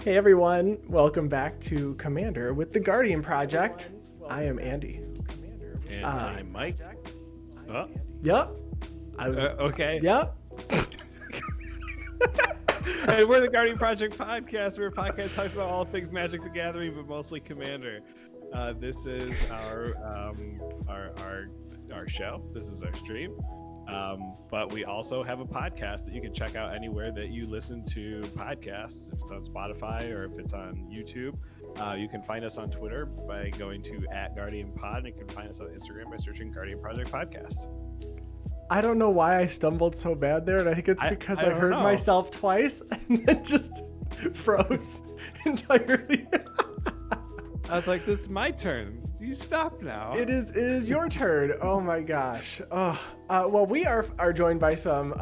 Hey everyone, welcome back to Commander with the Guardian Project. I am Andy. And I'm Mike. Oh, Yep. okay. Yep. And we're the Guardian Project podcast. We're a podcast that talks about all things Magic the Gathering, but mostly Commander. This is our show. This is our stream. But we also have a podcast that you can check out anywhere that you listen to podcasts. If it's on Spotify or if it's on YouTube. You can find us on Twitter by going to @GuardianPod, and you can find us on Instagram by searching Guardian Project Podcast. I don't know why I stumbled so bad there, and I think it's because I heard myself twice and then just froze entirely. I was like, this is my turn. You stop now. It is your turn. Oh my gosh. Well, we are joined by some,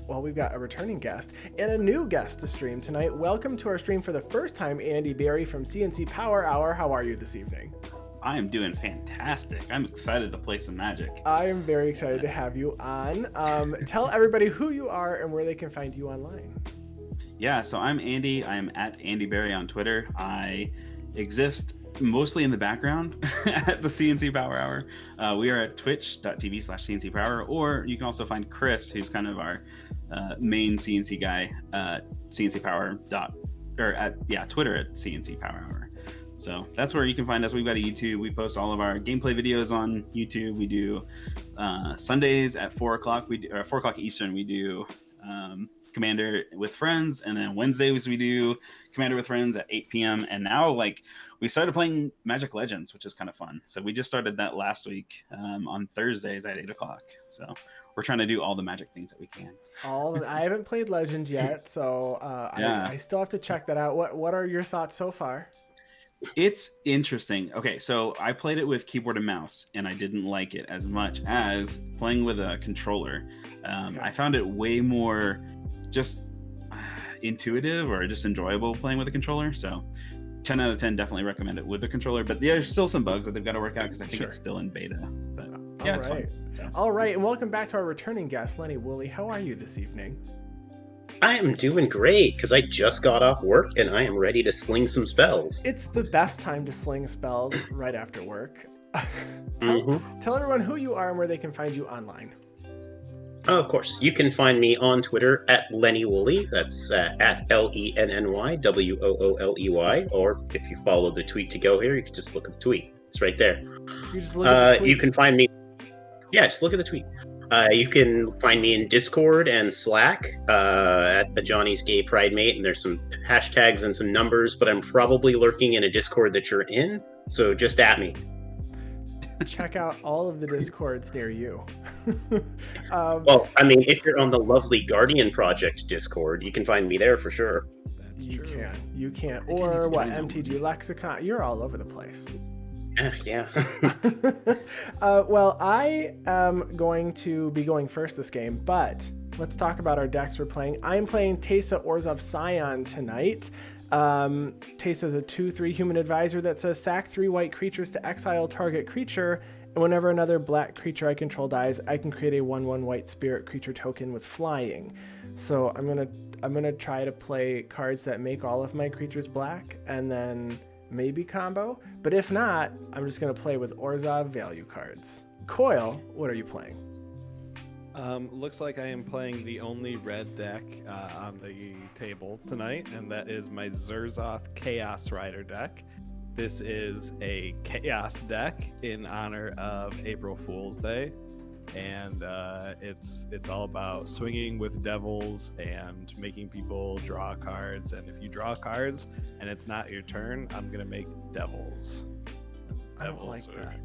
we've got a returning guest and a new guest to stream tonight. Welcome to our stream for the first time, Andy Berry from CNC Power Hour. How are you this evening? I am doing fantastic. I'm excited to play some Magic. I am very excited to have you on. Tell everybody who you are and where they can find you online. Yeah, so I'm Andy. I'm at Andy Berry on Twitter. I exist mostly in the background at the CNC Power Hour. We are at twitch.tv/CNC Power, or you can also find Chris, who's kind of our main CNC guy, CNC Power Twitter at CNC Power Hour. So that's where you can find us. We've got a YouTube. We post all of our gameplay videos on YouTube. We do Sundays at 4 o'clock. 4 o'clock Eastern. We do Commander with Friends, and then Wednesdays we do Commander with Friends at 8 p.m. And now, we started playing Magic Legends, which is kind of fun. So we just started that last week on Thursdays at 8 o'clock. So we're trying to do all the Magic things that we can. I haven't played Legends yet, so I still have to check that out. What are your thoughts so far? It's interesting. Okay, so I played it with keyboard and mouse, and I didn't like it as much as playing with a controller. I found it way more just intuitive or just enjoyable playing with a controller. So 10 out of 10, definitely recommend it with a controller. But there's still some bugs that they've got to work out because I think it's still in beta. But yeah, it's fun. All right, and welcome back to our returning guest, Lenny Woolley. How are you this evening? I am doing great because I just got off work and I am ready to sling some spells. It's the best time to sling spells right after work. Tell everyone who you are and where they can find you online. Of course, you can find me on Twitter at Lenny Woolley. That's at LENNY WOOLEY. Or if you follow the tweet to go here, you can just look at the tweet. It's right there. You just look at the tweet. You can find me. Yeah, just look at the tweet. You can find me in Discord and Slack at the Johnny's Gay Pride Mate, and there's some hashtags and some numbers, but I'm probably lurking in a Discord that you're in, so just at me. Check out all of the Discords near you. Well, I mean, if you're on the lovely Guardian Project Discord, you can find me there for sure. That's true. You can. Or what, MTG Lexicon? You're all over the place. Yeah. Well, I am going to be going first this game, but let's talk about our decks we're playing. I'm playing Teysa Orzhov Scion tonight. Teysa is a 2/3 human advisor that says sack 3 white creatures to exile target creature, and whenever another black creature I control dies, I can create a 1/1 white spirit creature token with flying. So I'm gonna try to play cards that make all of my creatures black, and then maybe combo, but if not, I'm just going to play with Orzhov value cards. Coil, what are you playing? Looks like I am playing the only red deck on the table tonight, and that is my Zurzoth Chaos Rider deck. This is a Chaos deck in honor of April Fool's Day, and it's all about swinging with devils and making people draw cards. And if you draw cards and it's not your turn, I'm gonna make devils. I don't like that.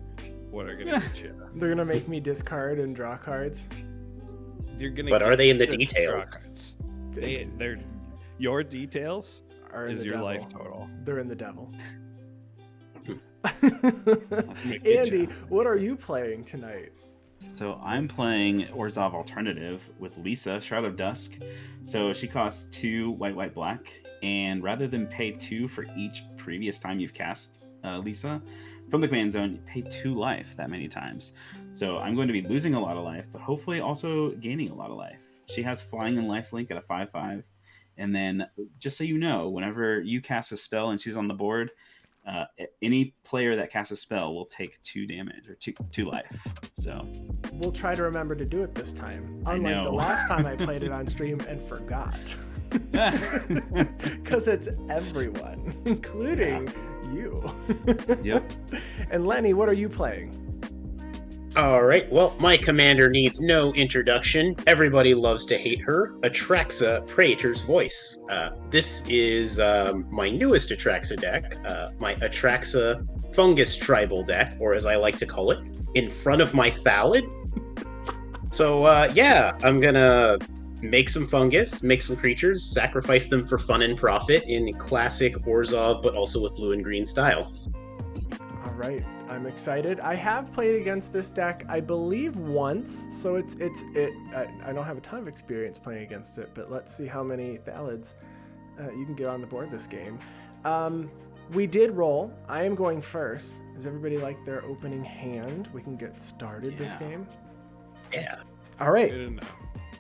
What are gonna get you? They're gonna make me discard and draw cards. But are they in the details? They're your details are in is the your devil. life total. They're in the devil. Andy, what are you playing tonight? So I'm playing Orzhov Alternative with Liesa, Shroud of Dusk. So she costs 2 white, black, and rather than pay 2 for each previous time you've cast Liesa from the command zone, you pay 2 life that many times. So I'm going to be losing a lot of life, but hopefully also gaining a lot of life. She has Flying and Lifelink at a 5/5, And then, just so you know, whenever you cast a spell and she's on the board, any player that casts a spell will take 2 damage or two life. So We'll try to remember to do it this time. Unlike the know. last time I played it on stream and forgot. Because it's everyone, including you. Yep. And Lenny, what are you playing? All right. Well, my commander needs no introduction. Everybody loves to hate her. Atraxa, Praetors voice. This is my newest Atraxa deck, my Atraxa Fungus Tribal deck, or as I like to call it, in front of my Thallid. So yeah, I'm gonna make some fungus, make some creatures, sacrifice them for fun and profit in classic Orzhov, but also with blue and green style. All right, I'm excited. I have played against this deck, I believe, once, so I don't have a ton of experience playing against it, but let's see how many Thallids you can get on the board this game. We did roll. I am going first. Does everybody like their opening hand? We can get started this game. Yeah. All right. Good enough.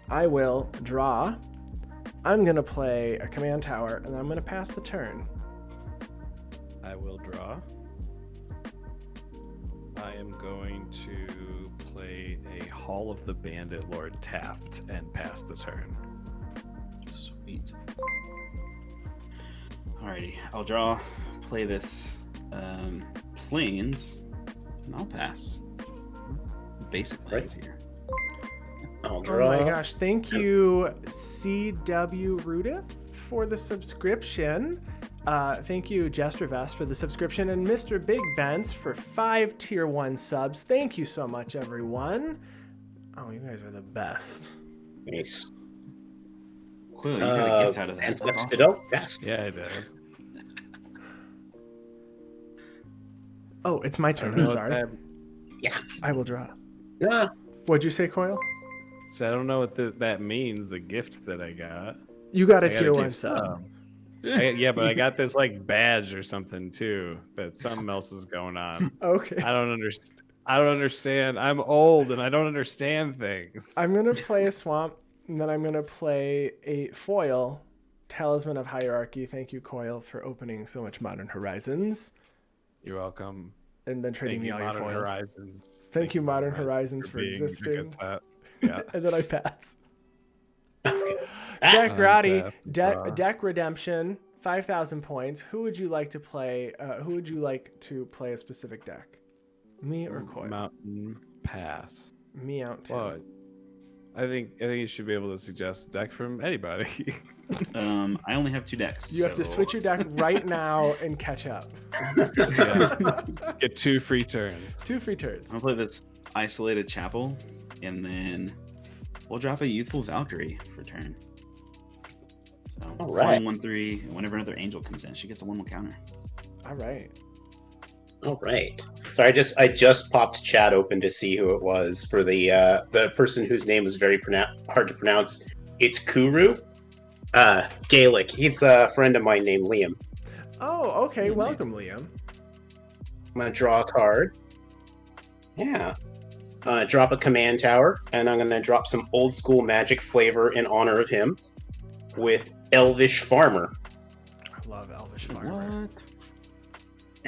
I will draw. I'm going to play a command tower, and I'm going to pass the turn. I will draw. I am going to play a Hall of the Bandit Lord tapped and pass the turn. Sweet. Alrighty, I'll draw, play this Plains, and I'll pass. Basic lands here. I'll draw. Oh my gosh, thank you, CW Rudith, for the subscription. Thank you, Jestervest, for the subscription, and Mr. Big Bents for 5 tier 1 subs. Thank you so much, everyone. Oh, you guys are the best. Nice. Clearly, you got a gift out of that. And That's next awesome. it up fast. Yeah, I did. Oh, it's my turn. I'm sorry. I will draw. Yeah. What'd you say, Coyle? So I don't know what that means, the gift that I got. You got a I got tier 1 gift sub. Yeah, but I got this like badge or something too, that something else is going on. Okay. I don't understand. I'm old and I don't understand things. I'm going to play a swamp, and then I'm going to play a foil, Talisman of Hierarchy. Thank you, Coyle, for opening so much Modern Horizons. You're welcome. And then trading Thank me you, all your Modern foils. Horizons. Thank you, Modern Horizons, for being a existing. good set. Yeah. And then I pass. Okay. Jack Roddy, draw. deck redemption, 5,000 points. Who would you like to play? Who would you like to play a specific deck? Me or Coyle? Mountain Pass. Me out too. Well, I think you should be able to suggest a deck from anybody. I only have 2 decks. You have to switch your deck right now and catch up. Yeah. Get 2 free turns. 2 free turns. I'll play this Isolated Chapel, and then we'll drop a Youthful Valkyrie for turn. So, All right. 1/3, and whenever another angel comes in, she gets a 1/1 counter. All right. All right. So I just popped chat open to see who it was for the person whose name is very hard to pronounce. It's Kuru. Gaelic. He's a friend of mine named Liam. Oh, okay. Welcome, Liam. I'm gonna draw a card. Yeah. Drop a command tower, and I'm gonna drop some old school Magic flavor in honor of him with Elvish Farmer. I love Elvish Farmer. What?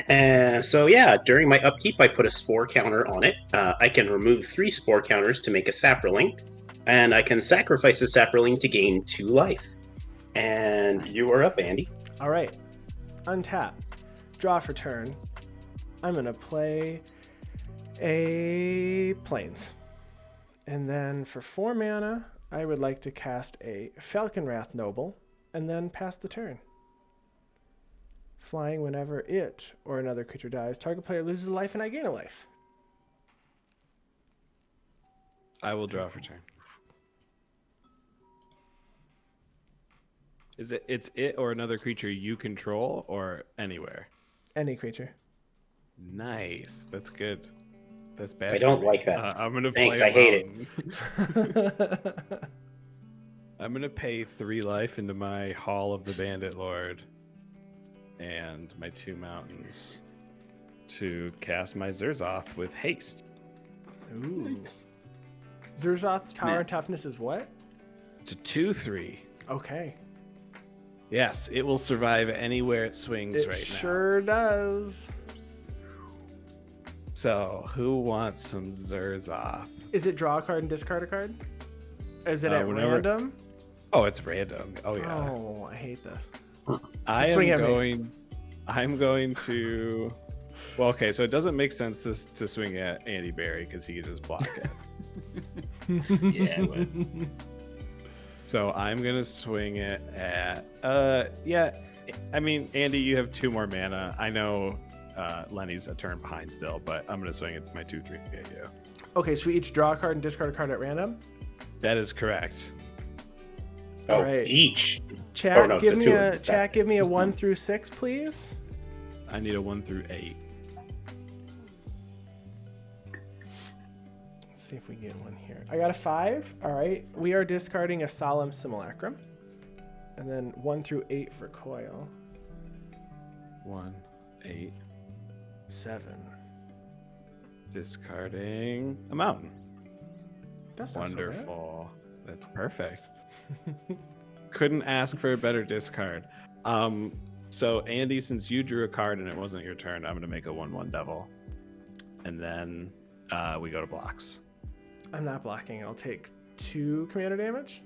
And so yeah, during my upkeep, I put a spore counter on it. I can remove 3 spore counters to make a Saproling, and I can sacrifice a Saproling to gain 2 life. And you are up, Andy. All right. Untap. Draw for turn. I'm going to play a Plains. And then for 4 mana, I would like to cast a Falconwrath Noble and then pass the turn. Flying whenever it or another creature dies, target player loses a life and I gain a life. I will draw for turn. It's it or another creature you control or anywhere? Any creature. Nice. That's good. That's bad. I don't like that. I'm gonna Thanks, play I hate it. I'm gonna pay 3 life into my Hall of the Bandit Lord and my 2 mountains to cast my Zurzoth with haste. Ooh. Zurzoth's power and toughness is what? It's a 2/3. Okay. Yes, it will survive anywhere it swings It right sure does. So, who wants some Zurzoth? Is it draw a card and discard a card? Is it at whenever- random? Oh, it's random. Oh yeah. Oh, I hate this. I'm me. going to. Well, okay, so it doesn't make sense to swing at Andy Barry because he can just block it. Yeah, but So I'm gonna swing it at. Yeah. I mean, Andy, you have 2 more mana. I know Lenny's a turn behind still, but I'm gonna swing it my 2/3 at you. Okay, so we each draw a card and discard a card at random. That is correct. Oh, Alright. each. Chat, Oh, no, give it's me a a two. chat. Give me a 1 through 6, please. I need a 1 through 8. Let's see if we get one here. I got a 5. All right, we are discarding a Solemn Simulacrum, and then 1 through 8 for Coil. 1, 8. 7. Discarding a mountain. That's not so bad. Wonderful. That's perfect. Couldn't ask for a better discard. So Andy, since you drew a card and it wasn't your turn, I'm gonna make a 1/1 devil, and then we go to blocks. I'm not blocking. I'll take 2 commander damage.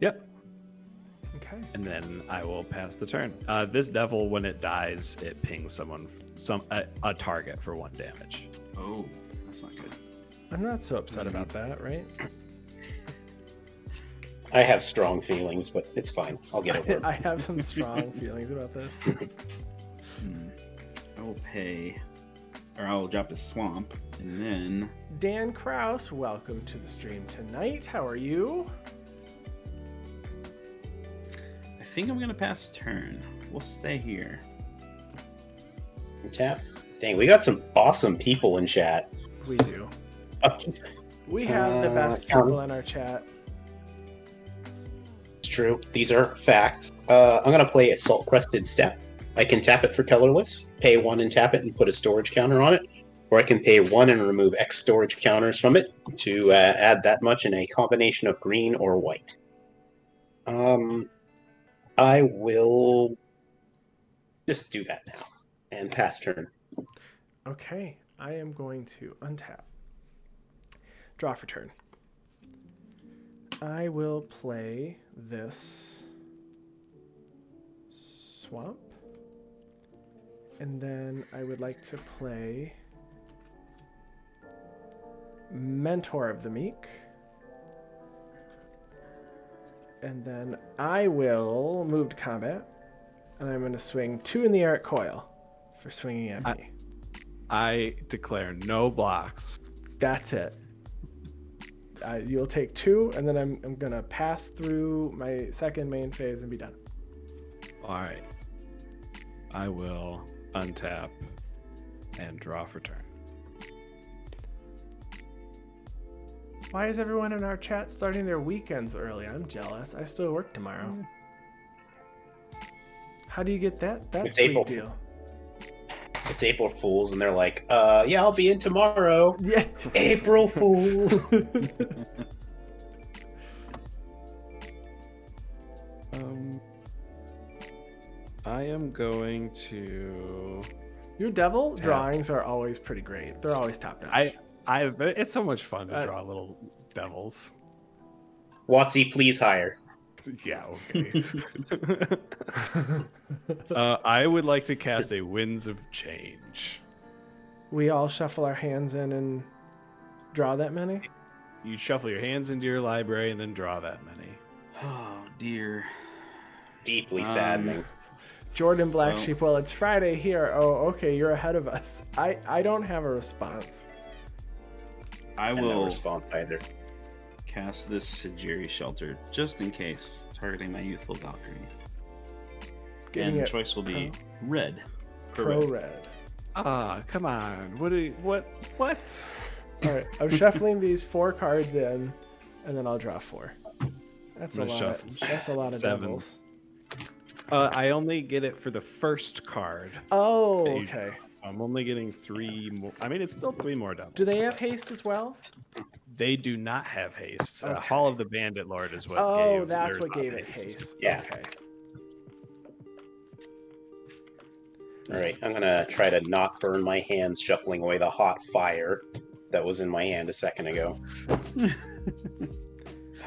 Yep. Okay. And then I will pass the turn. This devil, when it dies, it pings a target for 1 damage. oh, that's not good. I'm not so upset about that, right? I have strong feelings, but it's fine. I'll get over it. I have some strong feelings about this. I will pay, or I will drop the swamp, and then Dan Kraus, welcome to the stream tonight. How are you? I think I'm gonna pass turn. We'll stay here. Tap. Dang, we got some awesome people in chat. We do. Uh, We have the best count. people in our chat. It's true. These are facts. I'm going to play Assault Crested Step. I can tap it for colorless, pay 1 and tap it and put a storage counter on it, or I can pay 1 and remove X storage counters from it to add that much in a combination of green or white. I will just do that now and pass turn. Okay, I am going to untap. Draw for turn. I will play this swamp. And then I would like to play Mentor of the Meek. And then I will move to combat. And I'm going to swing 2 in the air at Coil for swinging at me. I declare no blocks. That's it. You'll take 2, and then I'm going to pass through my second main phase and be done. All right. I will untap and draw for turn. Why is everyone in our chat starting their weekends early? I'm jealous. I still work tomorrow. How do you get that It's sweet April. deal? It's April Fools, and they're like, yeah, I'll be in tomorrow. Yeah. April Fools. I am going to. Your devil Yeah. drawings are always pretty great. They're always top notch. It's so much fun to draw little devils. Watsy, please hire. Yeah, okay. I would like to cast a Winds of Change. We all shuffle our hands in and draw that many? You shuffle your hands into your library and then draw that many. Oh dear. Deeply saddening. Jordan Black Well- Sheep, well, it's Friday here. Oh, okay, you're ahead of us. I don't have a response. I And no will response either. cast this Sajiri Shelter just in case, targeting my Youthful Valkyrie. Giving And the it choice will be red. pro red. Ah, come on. What? All right, I'm shuffling these 4 cards in, and then I'll draw 4. That's a I'm lot. gonna shuffle That's a lot of 7. devils. I only get it for the first card. Oh, That you okay. I'm only getting 3 more. I mean, it's still 3 more devils. Do they have haste as well? They do not have haste. Okay. Hall of the Bandit Lord is what Oh, gave that's theirs what gave off it haste. Yeah. Okay. All right, I'm gonna try to not burn my hands shuffling away the hot fire that was in my hand a second ago.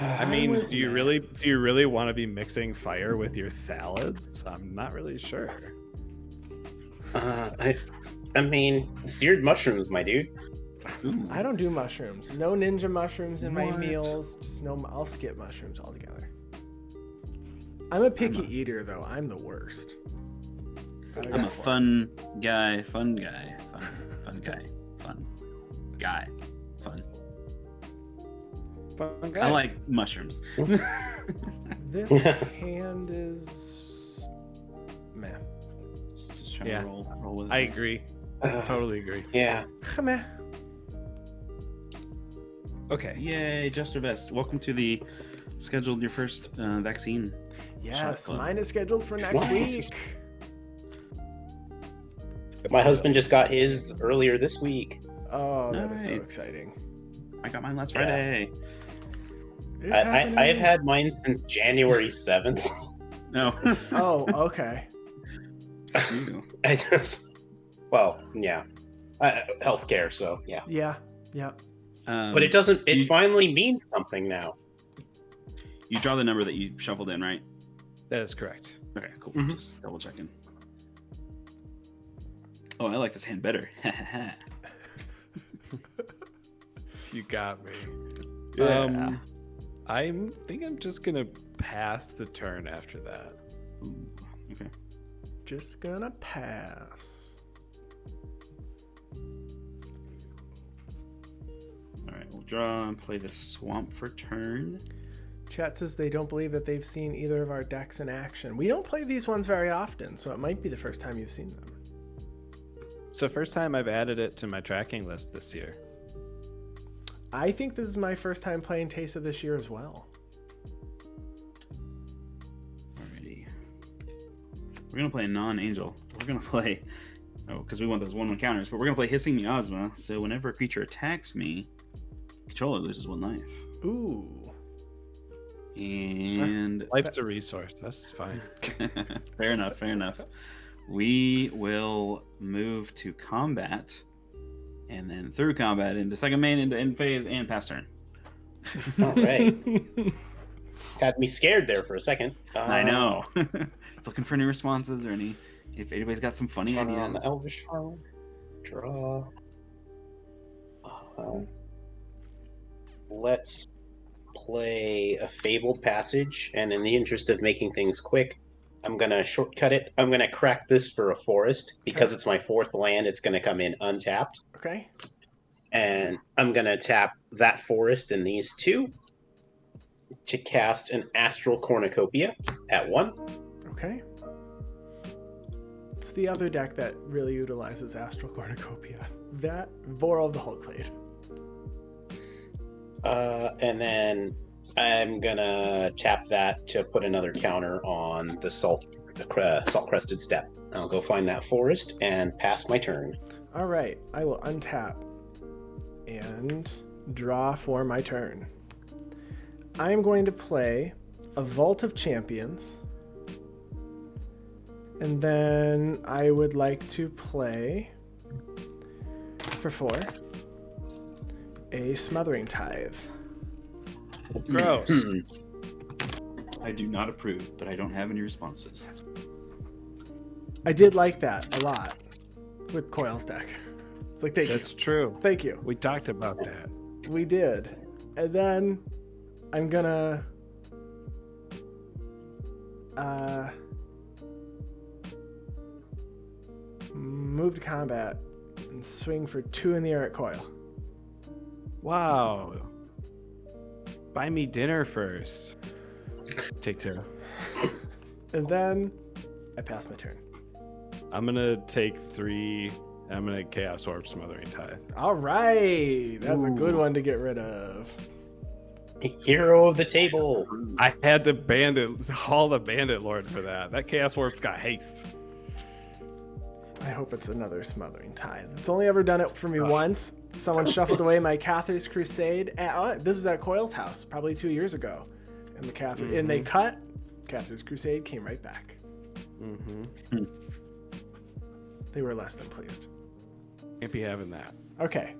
I mean, do you really want to be mixing fire with your salads? I'm not really sure. I mean, seared mushrooms, my dude. Ooh. I don't do mushrooms. No ninja mushrooms in my What? meals. Just no. I'll skip mushrooms altogether. I'm a picky eater, though. I'm the worst. I'm a fun guy. Fun guy. Fun guy. Fun guy. Fun. Fun guy. I like mushrooms. This hand is meh. Just trying Yeah. to roll with it. I agree. Totally agree. Yeah. Meh. Okay. Yay, Jester Vest. Welcome to the scheduled your first vaccine. Yes, club. mine is scheduled for next Nice. week. My husband just got his earlier this week. Oh, that is so Nice. exciting. I got mine last Yeah. Friday. It's I happening. have had mine since January 7th. No. Oh, okay. You. I just, well, yeah. Healthcare, so yeah. Yeah. Yeah. But it doesn't, do it you- finally means something now. You draw the number that you shuffled in, right? That is correct. Okay, cool. Mhm. Just double checking. Oh, I like this hand better. You got me. Yeah. I think I'm just gonna pass the turn after that. Ooh, okay. Just gonna pass. All right, we'll draw and play the swamp for turn. Chat says they don't believe that they've seen either of our decks in action. We don't play these ones very often, so it might be the first time you've seen them. So first time I've added it to my tracking list this year. I think this is my first time playing Teysa this year as well. Alrighty. We're gonna play a non-angel. We're gonna play, because we want those 1/1 counters, but we're gonna play Hissing Miasma. So whenever a creature attacks me, controller loses 1 life. Ooh. And Life's a resource. That's fine. fair enough. Fair enough. We will move to combat, and then through combat into second main, into end phase, and pass turn. All right. Had me scared there for a second. I know. It's looking for any responses or if anybody's got some funny On ideas. the Elvish Farm. Draw. Let's play a Fabled Passage, and in the interest of making things quick, I'm going to shortcut it. I'm going to crack this for a forest. Because it's my 4th land, it's going to come in untapped. Okay. And I'm going to tap that forest and these 2 to cast an Astral Cornucopia at 1. Okay. It's the other deck that really utilizes Astral Cornucopia. That, Voro of the Hulkblade. And then I'm gonna tap that to put another counter on the salt crested step. I'll go find that forest and pass my turn. All right. I will untap and draw for my turn. I'm going to play a Vault of Champions. And then I would like to play, for 4, a Smothering Tithe. Gross. I do not approve, but I don't have any responses. I did like that a lot with Coil's deck. It's like, thank That's you. true. Thank you. We talked about that. We did. And then I'm gonna move to combat and swing for 2 in the air at Coil. Wow. Buy me dinner first. Take 2. And then I pass my turn. I'm gonna take 3. I'm gonna Chaos Orb Smothering Tithe. All right. That's a good Ooh. one to get rid of. Hero of the table. I had to haul the Bandit Lord for that. That Chaos Orb's got haste. I hope it's another Smothering Tithe. It's only ever done it for me once. Someone shuffled away my Cathar's Crusade. This was at Coil's house probably 2 years ago. And the and they cut. Cathar's Crusade came right back. Mm-hmm. They were less than pleased. Can't be having that. Okay.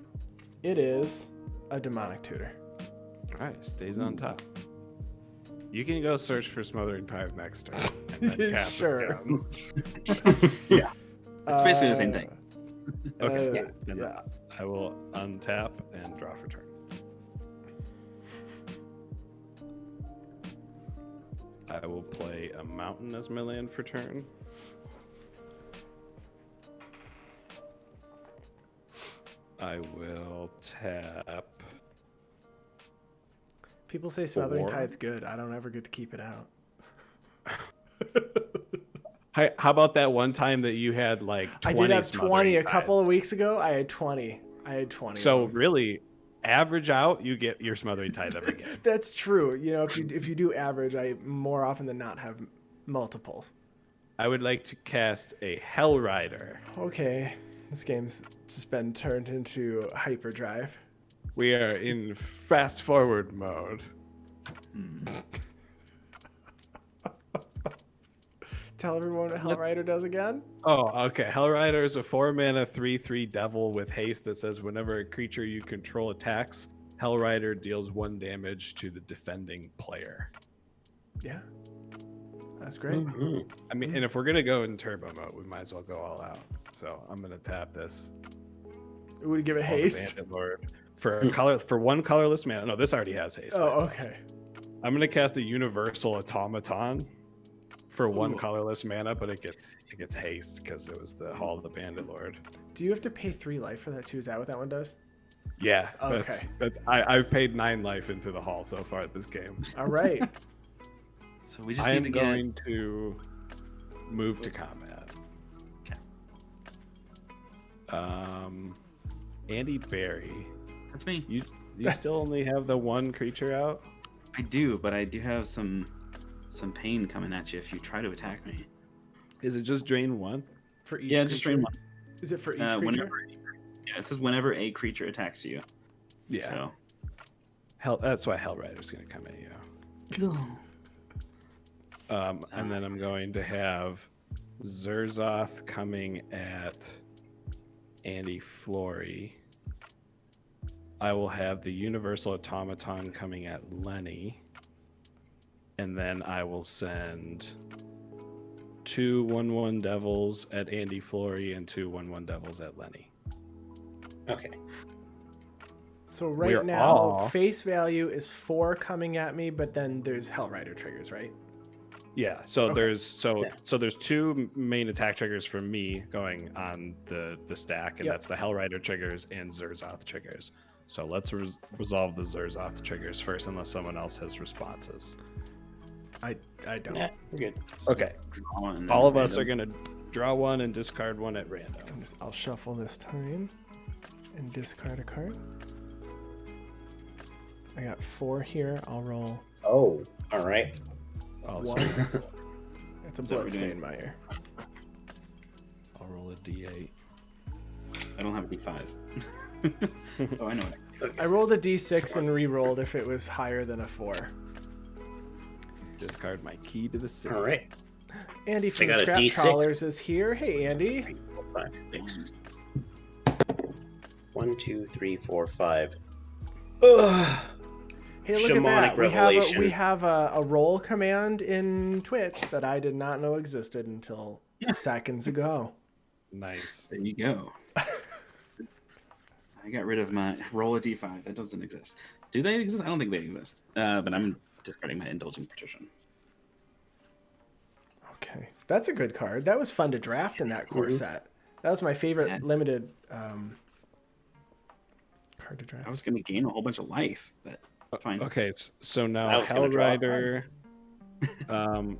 It is a demonic tutor. All right, stays on top. You can go search for Smothering Tithe next turn. And then cast it Sure. down. Yeah. It's basically the same thing. Okay. Uh, Then yeah. I will untap and draw for turn. I will play a mountain as my land for turn. I will tap. People say Smothering 4. Tithe's good. I don't ever get to keep it out. How about that one time that you had like 20 I did have 20 Smothering a couple of Tithes? weeks ago. I had 20. So of them. really, average out, you get your Smothering Tithe every game. That's true. You know, if you do average, I more often than not have multiples. I would like to cast a Hell Rider. Okay, this game's just been turned into hyperdrive. We are in fast forward mode. Tell everyone what Hell Rider does again. Oh, okay. Hell Rider is a 4-mana 3/3 devil with haste that says whenever a creature you control attacks, Hell Rider deals 1 damage to the defending player. Yeah, that's great. Mhm. I mean, and if we're gonna go in turbo mode, we might as well go all out. So I'm gonna tap this. Would you give it Call the haste? Bandit Lord for a color for 1 colorless mana. No, this already has haste. Oh, okay. I'm gonna cast a Universal Automaton for 1 Ooh. colorless mana, but it gets haste because it was the Hall of the Bandit Lord. Do you have to pay 3 life for that too? Is that what that one does? Yeah. Okay. I've paid 9 life into the Hall so far this game. All right. So we just I need am to get. going to move to combat. Okay. Andy Barry, That's me. you still only have the 1 creature out? I do, but I do have some pain coming at you if you try to attack me. Is it just drain 1? For each Yeah, just drain creature? 1. Is it for each creature? Whenever. Yeah, it says whenever a creature attacks you. Yeah. So. That's why Hell Rider's going to come at you. And then I'm going to have Zurzoth coming at Andy Flory. I will have the Universal Automaton coming at Lenny. And then I will send 2 1/1 Devils at Andy Flory and 2 1/1 Devils at Lenny. Okay. So We're right now, all- face value is 4 coming at me, but then there's Hell Rider triggers, right? Yeah, so Okay. there's 2 main attack triggers for me going on the stack, and Yep. that's the Hell Rider triggers and Zurzoth triggers. So let's resolve the Zurzoth triggers first, unless someone else has responses. I don't. Yeah, we're good. Okay, Draw one and all then of us are random. gonna draw 1 and discard 1 at random. I'll shuffle this time and discard a card. I got 4 here. I'll roll Oh, all right. I'll, 1. It's a Is that what we're Bloodstain doing? Mire. I'll roll a D8. I don't have a D5. Oh, I know it. I rolled a D6 and re-rolled if it was higher than a 4. Discard my key to the city. All right. Andy from got the a Scrap D6. Trawlers is here. Hey, Andy. 5, 6. 1, 2, 3, 4, 5. Ugh. Hey, look Shamanic at that. revelation. We have a roll command in Twitch that I did not know existed until seconds ago. Nice. There you go. I got rid of my roll a D5. That doesn't exist. Do they exist? I don't think they exist. But I'm discarding my Indulgent Patrician. Okay, that's a good card. That was fun to draft in that core Mhm. set. That was my favorite Yeah. limited card to draft. I was going to gain a whole bunch of life, but fine. Okay, so I now was gonna Hell draw Rider.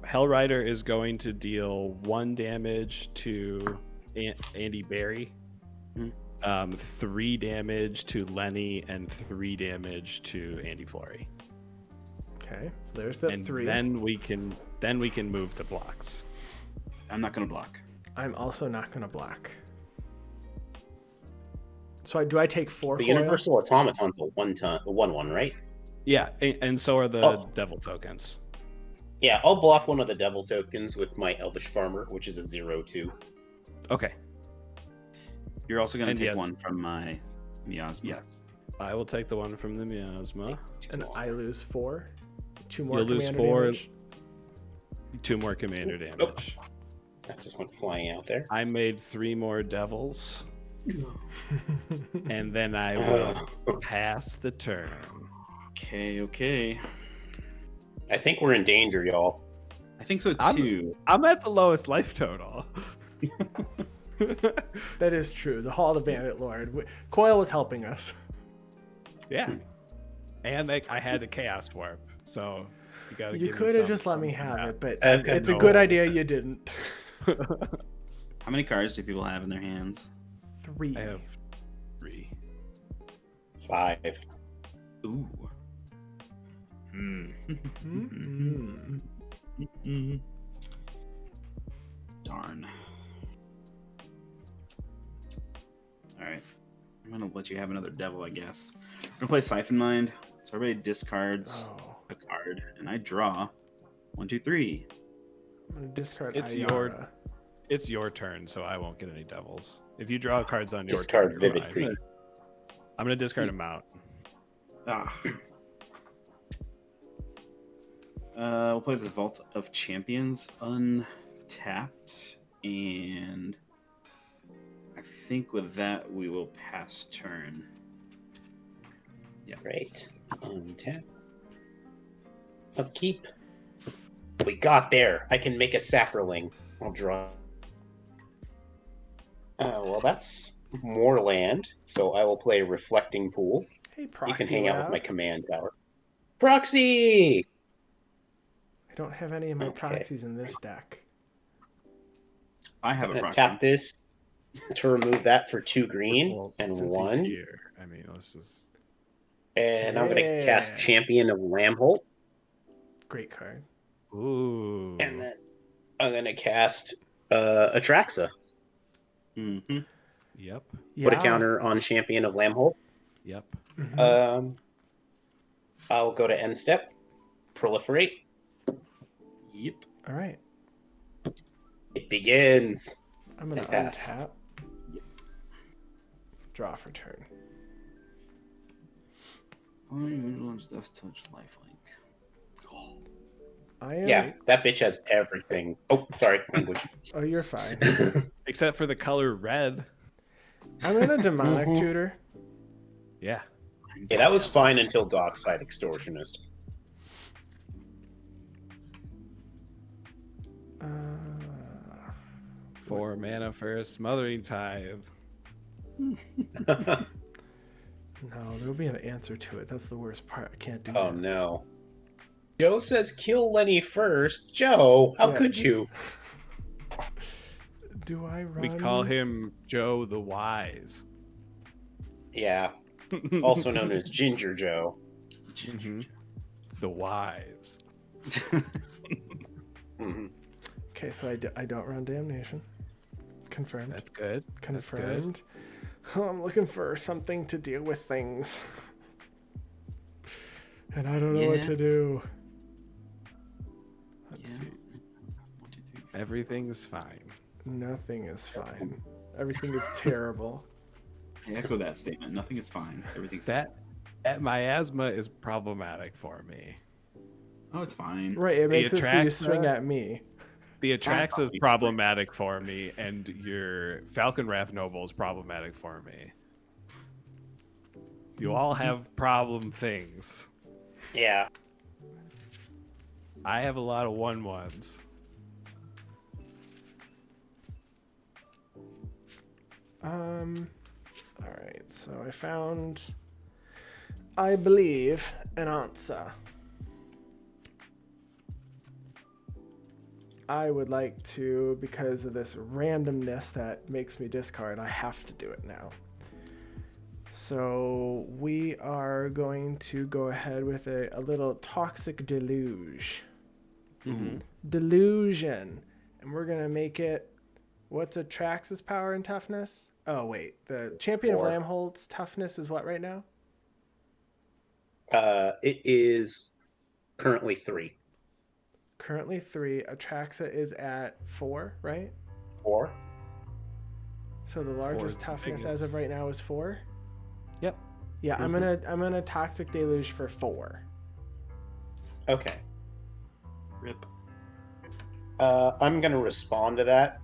Hell Rider is going to deal 1 damage to Andy Barry, Mhm. 3 damage to Lenny, and 3 damage to Andy Flory. Okay, so there's the And 3. then we can move to blocks. I'm not going to block. I'm also not going to block. So do I take 4 The coil? Universal Automaton's a 1/1, right? Yeah, and so are the Oh. devil tokens. Yeah, I'll block one of the devil tokens with my Elvish Farmer, which is a 0/2. Okay. You're also going And to take yes. one from my miasma. Yes. I will take the one from the miasma. And I lose 4. 2 more You'll lose commander 4. damage. 2 more commander damage. That just went flying out there. I made 3 more devils. And then I will pass the turn. Okay. I think we're in danger, y'all. I think so too. I'm at the lowest life total. That is true. The Hall of the Bandit Lord. Coil was helping us. Yeah. And I had a chaos warp. So you gotta You give me could have some- just let me something have back. it, but Okay. it's a good idea you didn't. How many cards do people have in their hands? 3. I have 3. 5. Ooh. Darn. Alright. I'm gonna let you have another devil, I guess. I'm gonna play Siphon Mind. So everybody discards Oh, a card, and I draw 1, 2, 3. I'm gonna discard it's Ayara. It's your turn, so I won't get any devils. If you draw cards on your Discard turn, you're Vivid fine. Dream. I'm gonna discard them out. We'll play the Vault of Champions untapped, and I think with that we will pass turn. Yeah. Great. Untap. Upkeep. We got there. I can make a Saproling. I'll draw. Well, that's more land, so I will play Reflecting Pool. Hey, Proxy You can hang out with Lab. my command tower. Proxy! I don't have any of my Okay. proxies in this deck. I I'm have a going to proxy. tap this to remove that for 2 green Well, and since he's 1. here, I mean, let's just. And I'm going to Yeah. cast Champion of Lambholt. Great card. Ooh. And then I'm going to cast Atraxa. Mm-hmm. Yep. Yeah. Put a counter on Champion of Lambholt. Yep. Mhm. I'll go to end step. Proliferate. Yep. All right. It begins. I'm gonna And pass. untap. Draw for turn. One's Death Touch lifelink. I am. Yeah, that bitch has everything. Oh, sorry, language. Oh, you're fine. Except for the color red. I'm gonna demonic Mhm. tutor. Yeah. Yeah, that was fine until Dockside Extortionist. Uh, 4 mana for a Smothering Tithe. no, there'll be an answer to it. That's the worst part. I can't do Oh that. no. Joe says kill Lenny first. Joe, how Yeah. could you? Do I run? We call him Joe the Wise. Yeah, also known as Ginger Joe. Mhm. The Wise. Mhm. Okay, so I don't run damnation. Confirmed. That's good. That's good. Confirmed. I'm looking for something to deal with things. And I don't know what Yeah. to do. Let's see. Everything's fine. Nothing is fine. Everything is terrible. I echo that statement. Nothing is fine. Everything's That miasma is problematic for me. Oh, it's fine. Right, it makes it so you Atraxa- swing at me. The Atraxa is fine. problematic for me, and your Falcon Wrath Noble is problematic for me. You all have problem things. Yeah. I have a lot of 1/1s. All right, so I found, I believe, an answer. I would like to, because of this randomness that makes me discard, I have to do it now. So we are going to go ahead with a little Toxic Deluge. Mm-hmm. Delusion. And we're going to make it, what's Atraxa's power and toughness? Oh, wait. The Champion 4. of Lambholt's toughness is what right now? It is currently 3. Currently 3. Atraxa is at 4, right? 4. So the largest toughness as of right now is 4. Yep. Yeah, I'm gonna Toxic Deluge for 4. Okay. Rip. I'm gonna respond to that.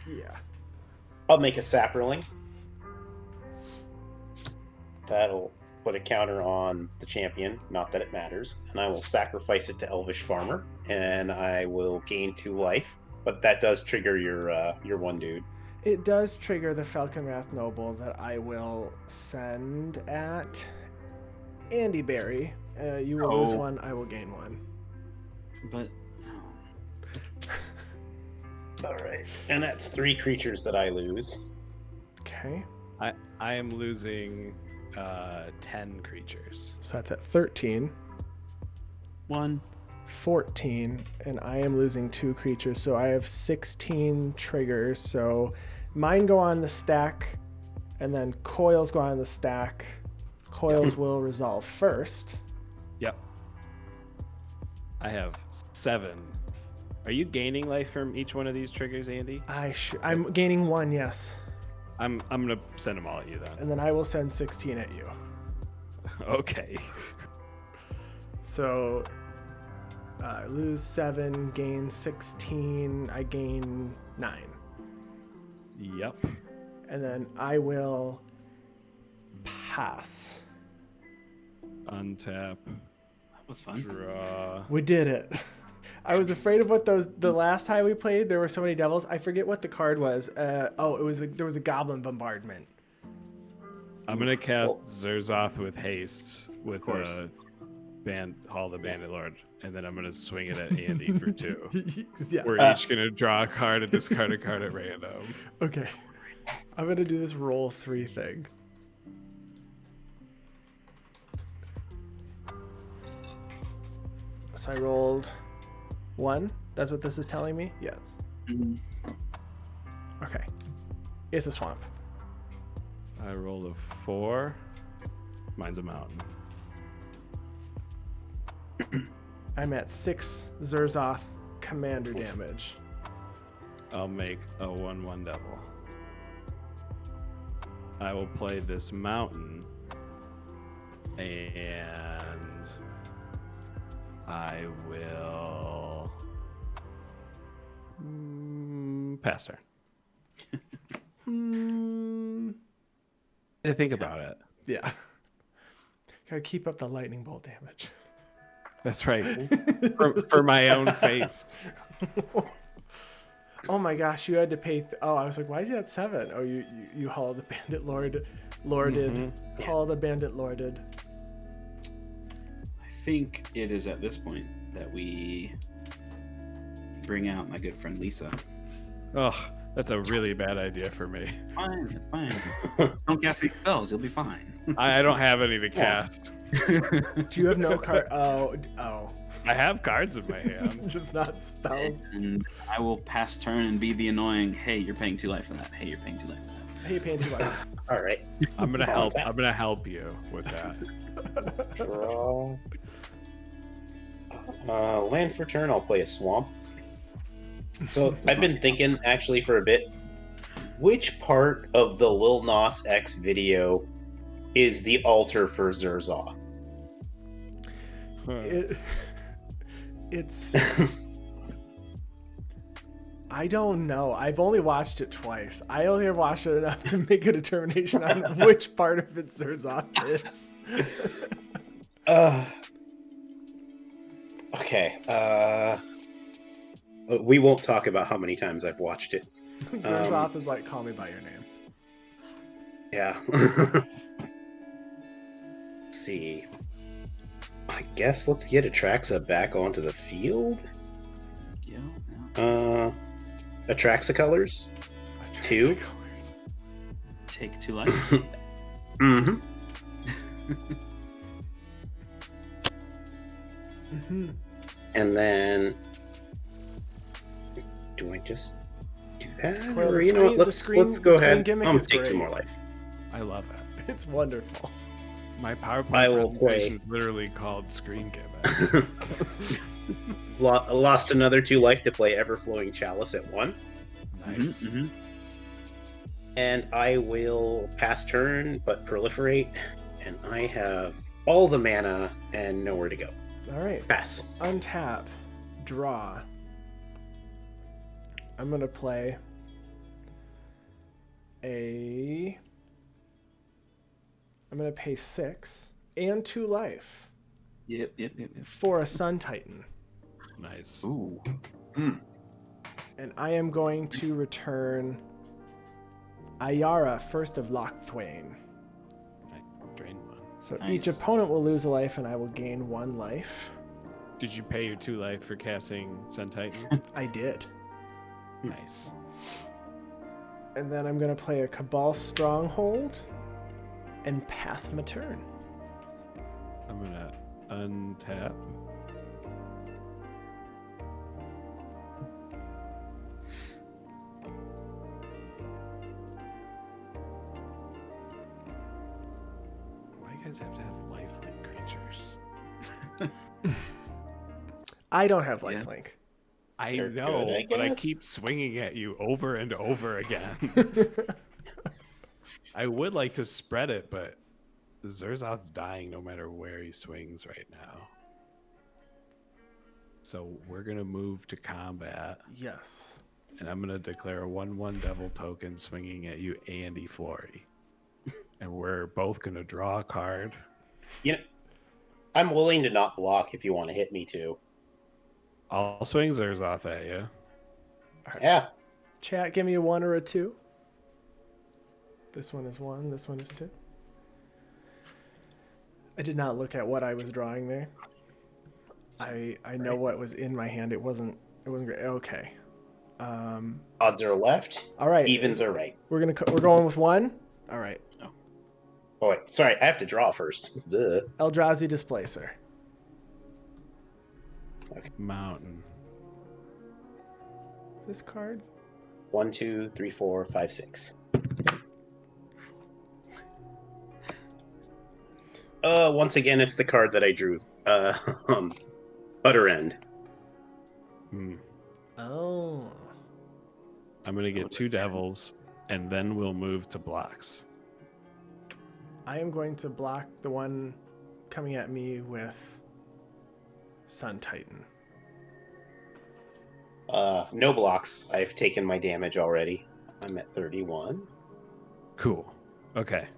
Yeah. I'll make a Sapperling. That'll put a counter on the champion, not that it matters. And I will sacrifice it to Elvish Farmer, and I will gain 2 life. But that does trigger your one dude. It does trigger the Falconwrath Noble that I will send at Andy Berry. You will lose 1, I will gain 1. But All right. And that's 3 creatures that I lose. Okay. I am losing 10 creatures. So that's at 13. 1. 14, and I am losing 2 creatures, so I have 16 triggers. So mine go on the stack, and then coils go on the stack. Coils will resolve first. Yep. I have 7. Are you gaining life from each one of these triggers, Andy? I'm gaining 1, yes, I'm gonna send them all at you then. and then I will send 16 at you. Okay. So I lose 7, gain 16, I gain 9. Yep. And then I will pass. Untap. That was fun. Draw. We did it. I was afraid of what the last time we played, there were so many devils. I forget what the card was. There was a goblin bombardment. I'm gonna cast Zurzoth with haste with Hall of the Bandit Lord, and then I'm gonna swing it at Andy for 2. Yeah. We're each gonna draw a card and discard a card at random. Okay. I'm gonna do this roll 3 thing. So I rolled 1. That's what this is telling me? Yes. Mhm. Okay. It's a swamp. I rolled a 4. Mine's a mountain. I'm at 6 Zurzoth commander damage. I'll make a 1/1 devil. I will play this mountain, and I will pass turn. I think about it. Yeah. Gotta keep up the lightning bolt damage. That's right. for my own face. Oh my gosh, you had to pay. I was like, why is he at 7? Oh, you Hall of the Bandit lorded. Hall of the Bandit lorded. I think it is at this point that we bring out my good friend Liesa. Oh, that's a really bad idea for me. Fine, it's fine. Don't cast any spells, you'll be fine. I don't have any to cast. Do you have no card? Oh. I have cards in my hand. Just not spells. And I will pass turn and be the annoying, hey, you're paying 2 life for that. Hey, you're paying 2 life for that. Hey, Panty Light. All right. I'm gonna help. I'm gonna help you with that. Draw. Land for turn, I'll play a swamp. So I've been thinking actually for a bit, which part of the Lil Nas X video is the altar for Zurzoth? It's I don't know. I've only watched it twice. I only have watched it enough to make a determination on which part of it Zurzoth is. Okay. We won't talk about how many times I've watched it. Zurzoth is like, call me by your name. Yeah. Let's see. I guess let's get Atraxa back onto the field. Yeah. Atraxa colors. 2. Take 2 life. Mm-hmm. Mm-hmm. And then, do I just do that, Well, or the you know what? screen- Let's the go screen ahead. gimmick I'm is take 2 great. more life. I love it. It's wonderful. My PowerPoint I will presentation play. is literally called Screen Gimmick. Lost another 2 life to play Everflowing Chalice at 1. Nice. Mhm. And I will pass turn, but proliferate. And I have all the mana and nowhere to go. All right. Pass. Untap. Draw. I'm going to play I'm going to pay 6 and 2 life Yep. for a Sun Titan. Nice. Ooh. And I am going to return Ayara, first of Lochthwain. I drained one. So Nice. each opponent will lose a life and I will gain 1 life. Did you pay your 2 life for casting Sun Titan? I did. Nice. And then I'm going to play a Cabal Stronghold and pass my turn. I'm gonna untap. Why you guys have to have lifelink creatures? I don't have Yeah. lifelink. I They're know, good, I but I guess. keep swinging at you over and over again. I would like to spread it, but Zurzoth's dying no matter where he swings right now. So we're going to move to combat, Yes. and I'm going to declare a 1/1 devil token swinging at you, Andy Flory. And we're both going to draw a card. You know, I'm willing to not block if you want to hit me too. I'll swing Zurzoth at you. Yeah. Chat, give me a 1 or a 2. This one is 1, this one is 2. I did not look at what I was drawing there. I know what was in my hand. It wasn't great. Okay. Odds are left. All right. Evens are right. We're going with 1. All right. Oh wait, sorry, I have to draw first. Duh. Eldrazi Displacer. Mountain. This card. 1, 2, 3, 4, 5, 6. Once again, it's the card that I drew. Butter End. Oh. I'm going to get 2 devils, and then we'll move to blocks. I am going to block the one coming at me with Sun Titan. No blocks. I've taken my damage already. I'm at 31. Cool. Okay.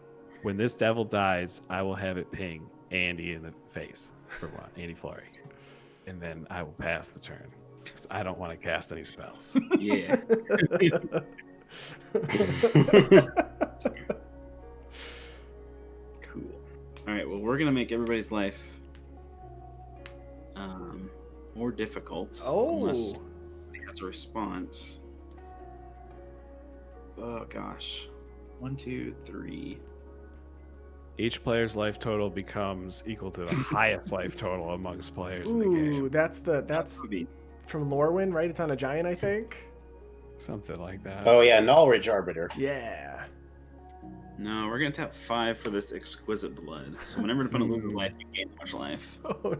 When this devil dies, I will have it ping Andy in the face for 1, Andy Flory. And then I will pass the turn. Because I don't want to cast any spells. Yeah. Cool. All right. Well, we're gonna make everybody's life more difficult. Unless somebody has a response. Oh gosh. 1, 2, 3. Each player's life total becomes equal to the highest life total amongst players in the game. Ooh, that's Would be from Lorwyn, right? It's on a giant, I think. Something like that. Oh yeah, Knowledge Arbiter. Yeah. No, we're gonna tap 5 for this exquisite blood. So whenever an opponent loses life, you gain much life. Oh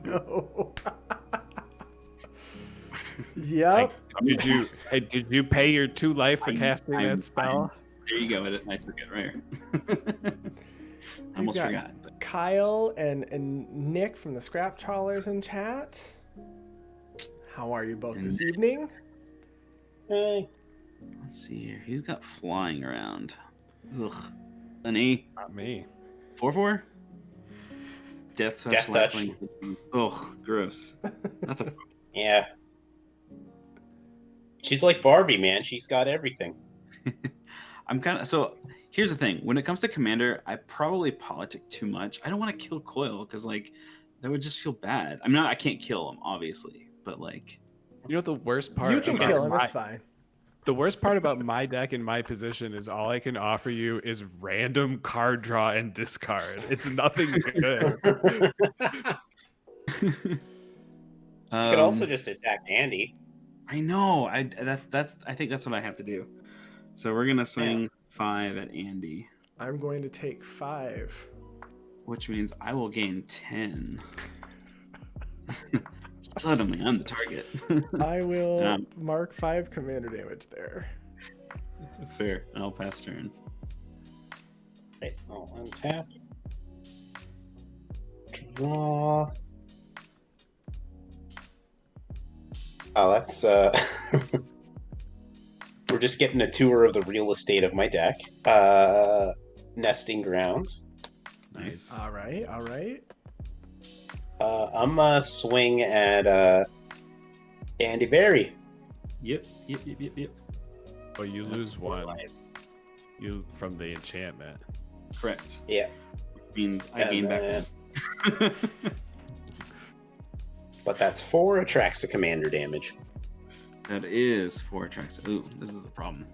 no. Yep. Did you pay your 2 life for casting that spell? There you go. I took it right here. I almost got forgot. But... Kyle and Nick from the Scrap Trawlers in chat. How are you both this evening? Hey. Let's see here. Who's got flying around? Ugh. Lenny. Not me. 4/4? Death touch. Death touch. Lifelink. Ugh, gross. That's a Yeah. She's like Barbie, man. She's got everything. I'm kind of so. Here's the thing: when it comes to commander, I probably politic too much. I don't want to kill Coil because like that would just feel bad. I mean, I can't kill him, obviously, but like, You know what the worst part? You can about kill him, my- it's fine. The worst part about my deck and my position is all I can offer you is random card draw and discard. It's nothing good. You could also just attack Andy. I know. I think that's what I have to do. So we're gonna swing 5 at Andy, I'm going to take 5. which means I will gain 10. Suddenly, I'm the target. I will mark 5 commander damage there. Fair. I'll pass turn. Right, I'll untap. Draw. Oh, that's we're just getting a tour of the real estate of my deck. Nesting grounds. Nice. All right, all right. I'm swing at Andy Barry. Yep. Oh, you That's lose 4 one. life. You from the enchantment. Correct. Yeah. Means I And gain then- back 1. But that's 4 Atraxa commander damage. That is 4 Atraxa. Ooh, this is a problem.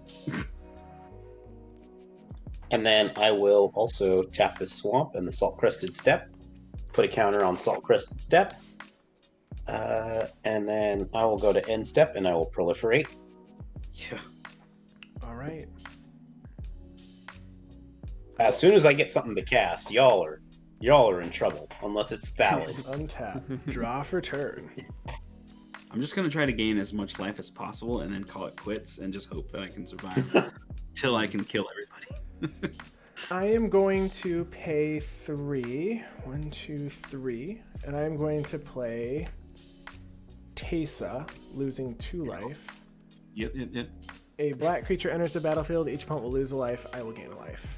And then I will also tap the swamp and the salt crested steppe. Put a counter on salt crested steppe. And then I will go to end step and I will proliferate. Yeah. All right. As soon as I get something to cast, y'all are in trouble unless it's valid. Untap. Draw for turn. I'm just gonna try to gain as much life as possible and then call it quits and just hope that I can survive till I can kill everybody. I am going to pay 3. 1, 2, 3. And I am going to play Teysa, losing 2 life. Yep. A black creature enters the battlefield. Each opponent will lose a life. I will gain a life.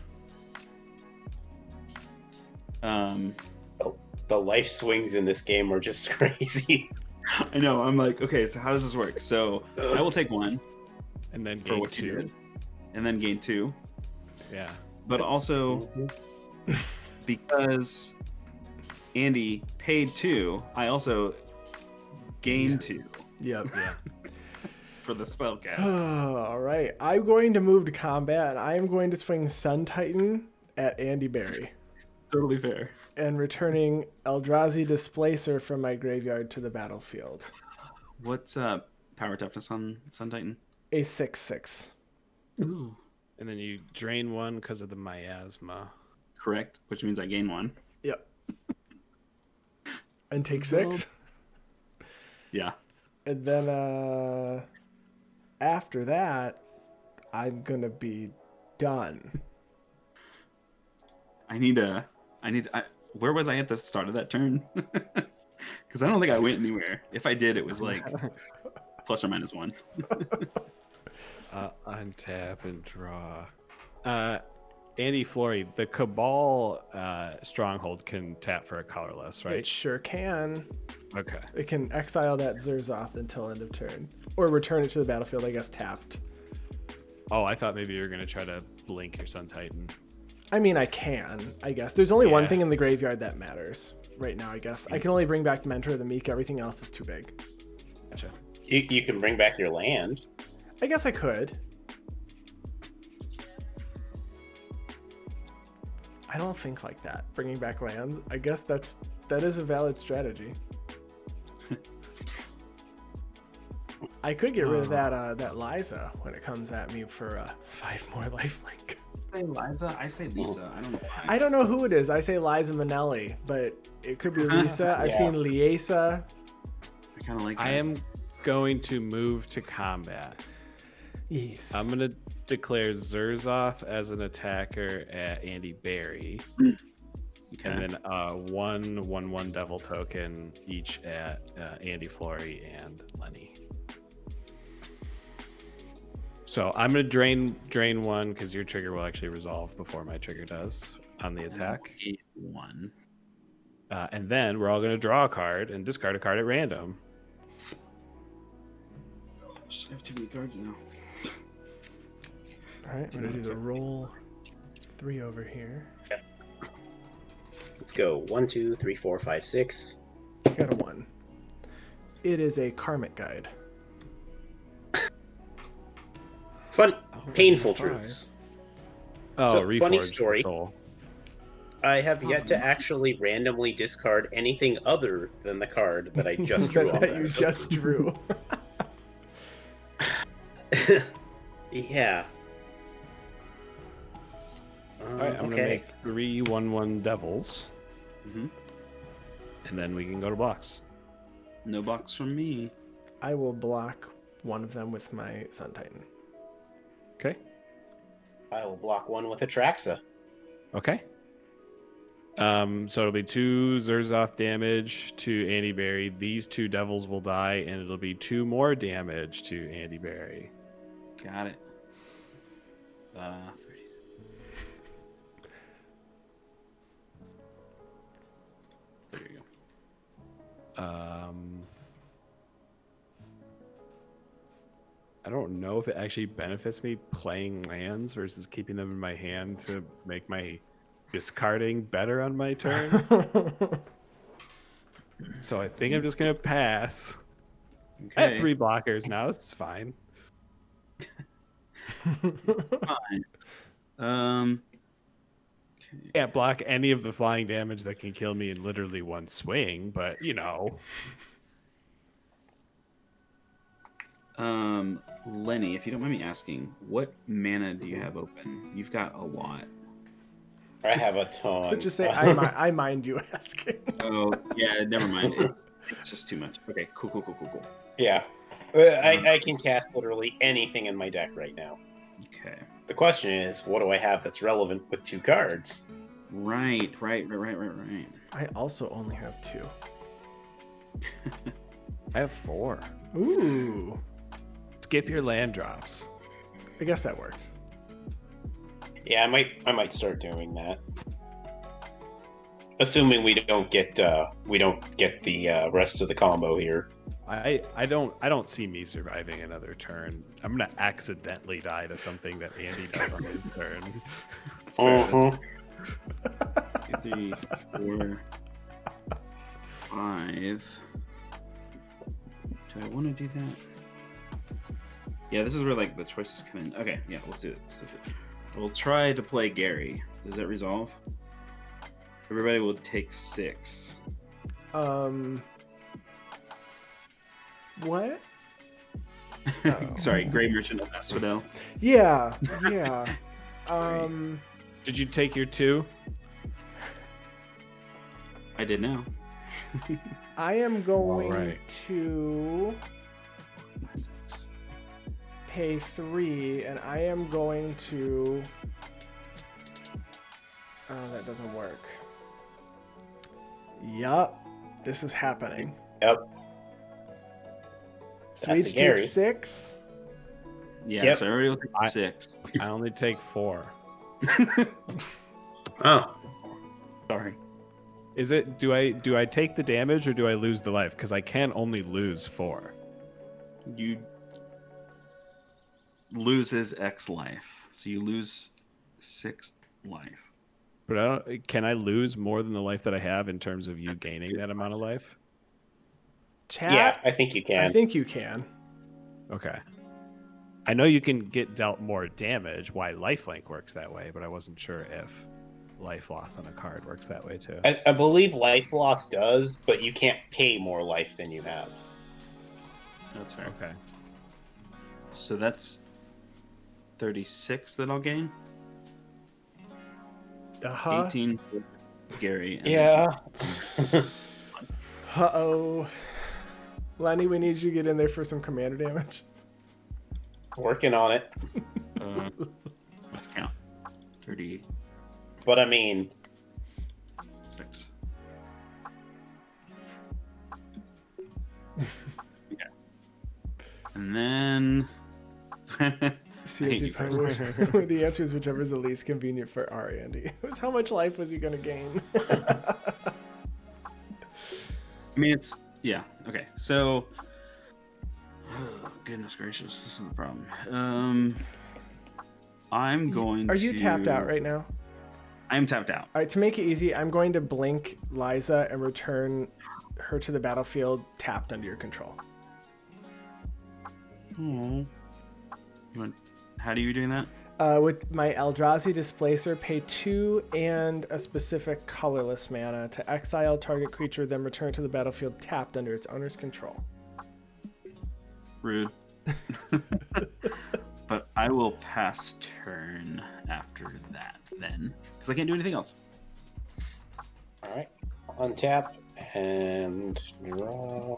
The life swings in this game are just crazy. I know. I'm like, okay, so how does this work? So I will take 1 And then for gain what you 2. did, and then gain 2. Yeah. But also because Andy paid 2, I also gained 2 Yep. Yeah. for the spell cast. All right. I'm going to move to combat, and I am going to swing Sun Titan at Andy Barry Totally fair. and returning Eldrazi Displacer from my graveyard to the battlefield. What's power toughness on Sun Titan? A 6/6. Ooh. And then you drain 1 because of the miasma. Correct, which means I gain 1. Yep. And take So- 6. Yeah. And then after that, I'm gonna be done. Where was I at the start of that turn? Because I don't think I went anywhere. If I did, it was like plus or minus 1. Untap and draw. Andy Flory, the Cabal stronghold can tap for a colorless, It right? sure can. Okay. It can exile that Zurzoth until end of turn. Or return it to the battlefield, I guess, tapped. Oh, I thought maybe you were going to try to blink your Sun Titan. I mean, I can, I guess. There's only one Yeah. thing in the graveyard that matters right now, I guess. I can only bring back Mentor of the Meek. Everything else is too big. Gotcha. You can bring back your land. I guess I could. I don't think like that. Bringing back lands. I guess that is a valid strategy. I could get rid of that Liesa when it comes at me for 5 more lifelink. I say Liza, I say Lisa. I don't know why. I don't know who it is. I say Liza Minnelli, but it could be Liesa. I've Yeah. seen Liesa. I kind of like I that. am going to move to combat. Yes. I'm going to declare Zurzoth as an attacker at Andy Barry. Okay. And then 1/1/1 Devil token each at Andy Flory and Lenny. So I'm gonna drain 1 because your trigger will actually resolve before my trigger does on the attack. Gain 1. And then we're all gonna draw a card and discard a card at random. I have too many cards now. All right, I'm gonna do the roll 3 over here. Let's go 1, 2, 3, 4, 5, 6. I got a 1. It is a karmic guide. Fun, painful 5. truths. Oh, So, funny Reforged story. Soul. I have yet to actually randomly discard anything other than the card that I just drew off that you that. just drew. Yeah. All right, I'm gonna make 3 1/1 Devils, Mm-hmm. and then we can go to blocks. No box from me. I will block one of them with my Sun Titan. Okay. I will block one with Atraxa. Okay. So it'll be 2 Zurzoth damage to Andy Berry. These 2 devils will die, and it'll be 2 more damage to Andy Berry. Got it. 30. There you go. I don't know if it actually benefits me playing lands versus keeping them in my hand to make my discarding better on my turn. So I think I'm just gonna pass. I have 3 blockers now. It's fine. Fine. Okay. Can't block any of the flying damage that can kill me in literally one swing, but you know. Lenny, if you don't mind me asking, what mana do you have open? You've got a lot. I have a ton. Just say, I mind you asking. Oh, yeah, never mind. It's just too much. Okay, cool. Yeah. I can cast literally anything in my deck right now. Okay. The question is, what do I have that's relevant with 2 cards? Right. I also only have 2. I have 4. Ooh. Skip your land drops. I guess that works. Yeah, I might start doing that. Assuming we don't get the rest of the combo here. I don't see me surviving another turn. I'm gonna accidentally die to something that Andy does on his turn. That's fair, Uh-huh. that's 3, 4, 5. Do I want to do that? Yeah, this is where like the choices come in. Okay, yeah, let's do it. We'll try to play Gary. Does that resolve? Everybody will take 6. What? Sorry, Grey Merchant of Asphodel. Yeah. Did you take your 2? I did now. I am going Alright. to 6. pay 3, and I am going to. Oh, that doesn't work. Yup, this is happening. Yep. Swedes a Gary. take 6. Yeah, Yep. so everybody will take 6. I only take 4. Oh. Sorry. Is it? Do I take the damage or do I lose the life? Because I can only lose 4. You lose his X life, so you lose 6 life. But I don't. Can I lose more than the life that I have in terms of you gaining that amount of life? Chat? Yeah, I think you can. I think you can. Okay. I know you can get dealt more damage. Why lifelink works that way, but I wasn't sure if life loss on a card works that way too. I believe life loss does, but you can't pay more life than you have. That's fair. Okay. So that's 36 that I'll gain. 18 for Gary. And Yeah. Uh-oh. Lenny, we need you to get in there for some commander damage. Working on it. Let's count. 36. But I mean, Okay. And then CNC power. The answer is whichever is the least convenient for our Andy. It was how much life was he going to gain? I mean, it's yeah. Okay, so oh, goodness gracious, this is the problem. I'm going. Are you tapped out right now? I'm tapped out. All right, to make it easy, I'm going to blink Liesa and return her to the battlefield tapped under your control. Oh. How are you doing that? With my Eldrazi Displacer, pay 2 and a specific colorless mana to exile target creature, then return to the battlefield tapped under its owner's control. Rude. But I will pass turn after that then, because I can't do anything else. alright. Untap and draw.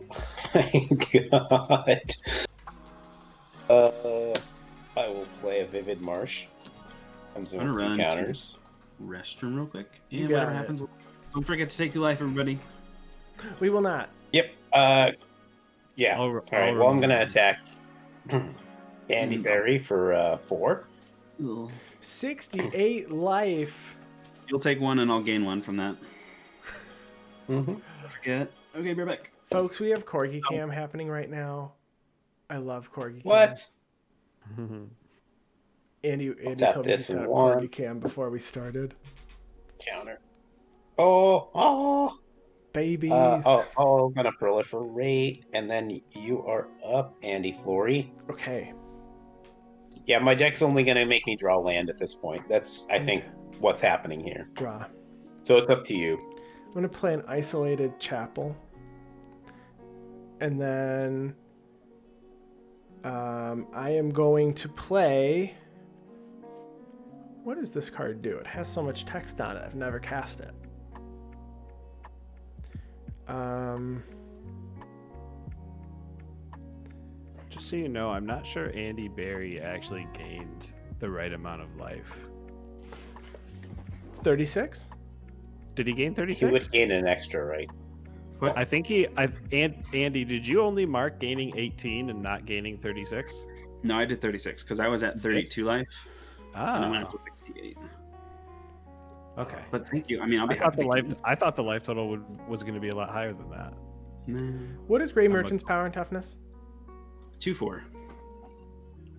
My god. I will play a Vivid Marsh. I'm I'm gonna doing run 2 to- counters. Restroom real quick. You And got whatever it. happens, don't forget to take your life, everybody. We will not. Yep. Yeah. I'll All right. Well, I'm gonna attack Andy Mm. Berry for 4. Ugh. 68 life. You'll take 1 and I'll gain 1 from that. Mm-hmm. Don't forget. Okay, be right back. Folks, we have Corgi Cam happening right now. I love Corgi Cam. What? Andy tap told me he this in set up 1. Corgi Cam before we started. Counter. Oh. Babies. I'm gonna proliferate, and then you are up, Andy Flory. Okay. Yeah, my deck's only gonna make me draw land at this point. That's, I think, what's happening here. Draw. So it's up to you. I'm going to play an isolated chapel. And then I am going to play... What does this card do? It has so much text on it. I've never cast it. Just so you know, I'm not sure Andy Berry actually gained the right amount of life. 36? Did he gain You 36? would gain an extra, right? I think Andy, did you only mark gaining 18 and not gaining 36? No, I did 36 because I was at 32 life. And I went Ah, up to 68. okay. But thank you. I mean, I'll be I thought happy. I thought the life total was going to be a lot higher than that. Nah. What is Grey Merchant's power and toughness? 2-4.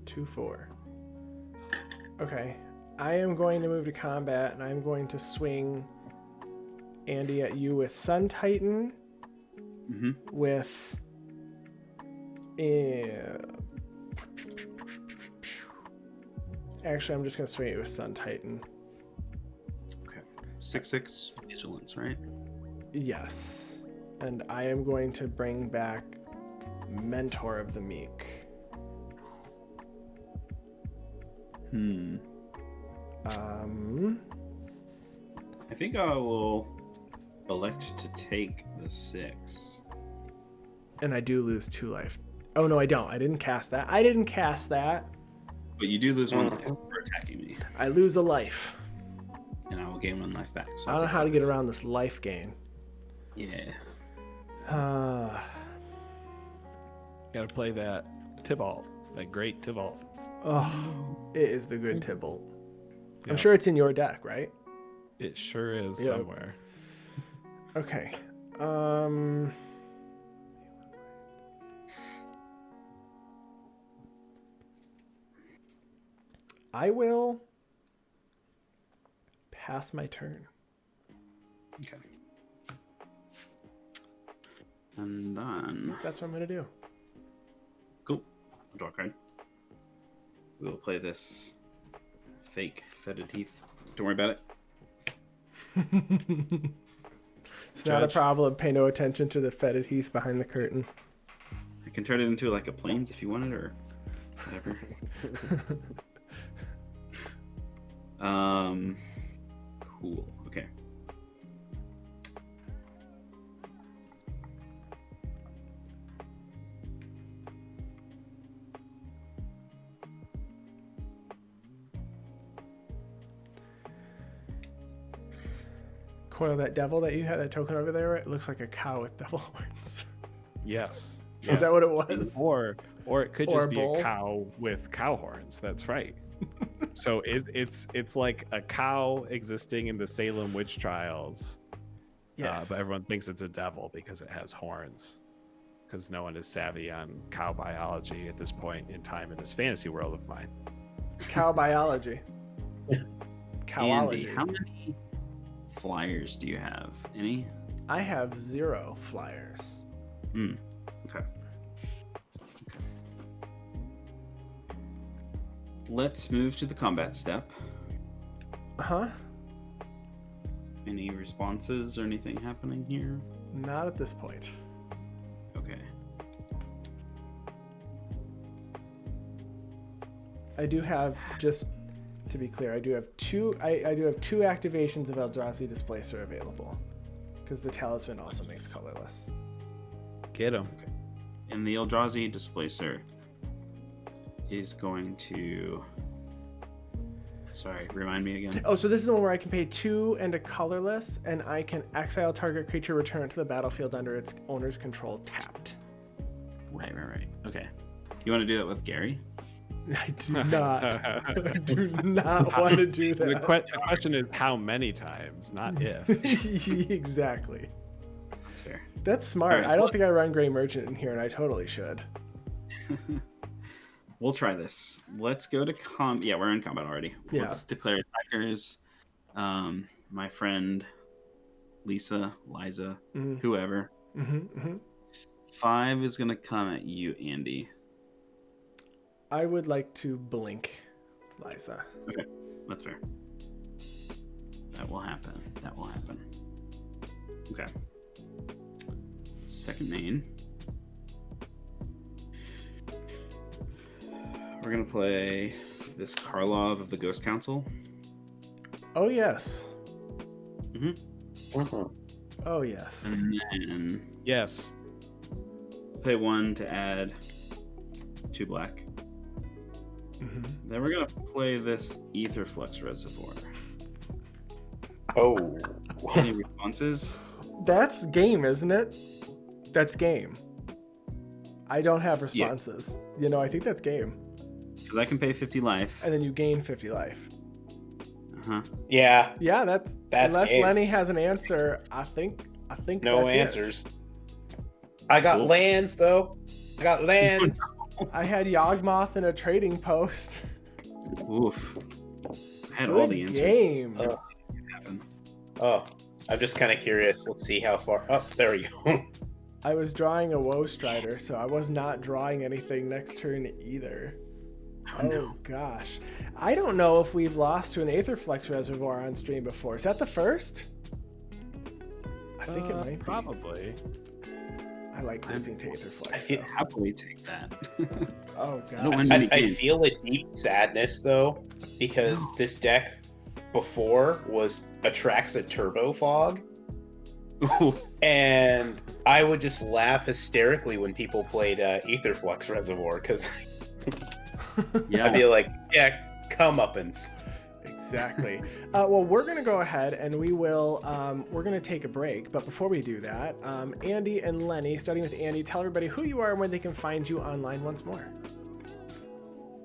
2-4. Okay. I am going to move to combat, and I'm going to swing Andy at you with Sun Titan, Mm-hmm. with... Actually, I'm just going to swing it with Sun Titan. Okay. 6/6 vigilance, right? Yes. And I am going to bring back Mentor of the Meek. I think I will elect to take the 6. And I do lose 2 life. Oh, no, I don't. I didn't cast that. I didn't cast that. But you do lose 1 life for attacking me, I lose a life. and I will gain 1 life back. So I don't know how to get around this life gain. Yeah. Got to play that Tybalt, that great Tybalt. Oh, it is the good Tybalt. I'm Yep. sure it's in your deck, right? It sure is Yep. somewhere. Okay. I will pass my turn. Okay. And then That's what I'm gonna do. cool. I'll draw a card. We will play this fake fetid heath. Don't worry about it. It's not a Judge. problem. Pay no attention to the fetid heath behind the curtain. I can turn it into like a plains if you want it, or whatever. Cool. Okay. Coil, that devil that you had, that token over there, it looks like a cow with devil horns. Yes. Is that what it was? Or it could Or just a be bull? a cow with cow horns. That's right. So it's like a cow existing in the Salem witch trials. Yes. But everyone thinks it's a devil because it has horns. Because no one is savvy on cow biology at this point in time in this fantasy world of mine. Cow biology. Andy, Cowology. how many flyers do you have? Any? I have 0 flyers. Okay. Let's move to the combat step. Huh? Any responses or anything happening here? Not at this point. Okay. I do have, just to be clear, I do have 2 activations of Eldrazi Displacer available. Because the talisman also makes colorless. Get him. And the Eldrazi Displacer is going to Sorry, remind me again. Oh, so this is the one where I can pay 2 and a colorless, and I can exile target creature, return it to the battlefield under its owner's control, tapped. Right. Okay. You want to do that with Gary? I do not. I do not want to do that. The question is how many times, not if. Exactly. That's fair. That's smart. Right, I so don't think I run Gray Merchant in here, and I totally should. We'll try this. Let's go to Yeah, we're in combat already. Yeah. Let's declare attackers. My friend Liesa, whoever. 5 is gonna come at you, Andy. I would like to blink Liesa. Okay, that's fair. That will happen. Okay. Second main. We're gonna play this Karlov of the Ghost Council. Oh, yes. Mhm. Oh, yes. And then Yes. play 1 to add 2 black. Then we're gonna play this Aetherflux Reservoir. Oh. Any responses? That's game, isn't it? That's game. I don't have responses. You know, I think that's game. Because I can pay 50 life. And then you gain 50 life. Uh-huh. Yeah. Yeah, that's unless game. Lenny has an answer, I think No that's answers. I got Cool. lands though. I got lands. it. I had Yawgmoth in a trading post. Oof. I had Good all the answers. game. Oh, I'm just kind of curious. Let's see how far. Oh, there we go. I was drawing a Woe Strider, so I was not drawing anything next turn either. Oh, no. Gosh. I don't know if we've lost to an Aetherflux Reservoir on stream before. Is that the first? I think it might be. Probably. I like losing to Aetherflux. I feel- though. Happily take that. Oh, I don't God. win many I games. feel a deep sadness though, because this deck before was Atraxa Turbo Fog, Ooh. and I would just laugh hysterically when people played Aetherflux Reservoir, because Yeah. I'd be like, yeah, comeuppance. Exactly. Well, we're going to go ahead and we're going to take a break. But before we do that, Andy and Lenny, starting with Andy, tell everybody who you are and where they can find you online once more.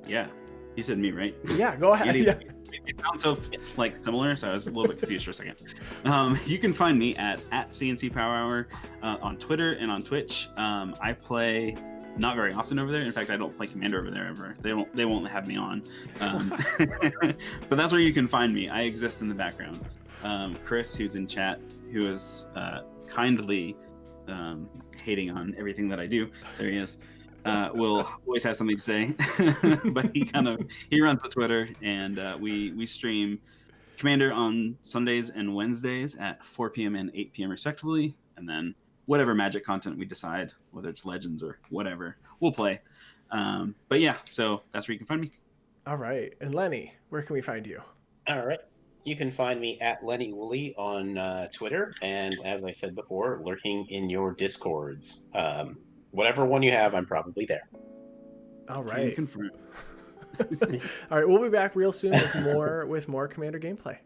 Yeah. You said me, right? Yeah, go ahead. Andy, Yeah. It sounds so similar, so I was a little bit confused for a second. You can find me at CNC Power Hour on Twitter and on Twitch. I play not very often over there. In fact, I don't play Commander over there ever. They won't have me on. But that's where you can find me. I exist in the background. Chris, who's in chat, who is kindly hating on everything that I do. There he is. Will always have something to say, but he runs the Twitter, and we stream Commander on Sundays and Wednesdays at 4 p.m. and 8 p.m. respectively, and then whatever Magic content we decide, whether it's Legends or whatever, we'll play. But yeah, so that's where you can find me. All right. And Lenny, where can we find you? All right. You can find me at Lenny Woolley on Twitter, and as I said before, lurking in your Discords. Whatever one you have, I'm probably there. All Can right. confirm. All right. We'll be back real soon with more Commander gameplay.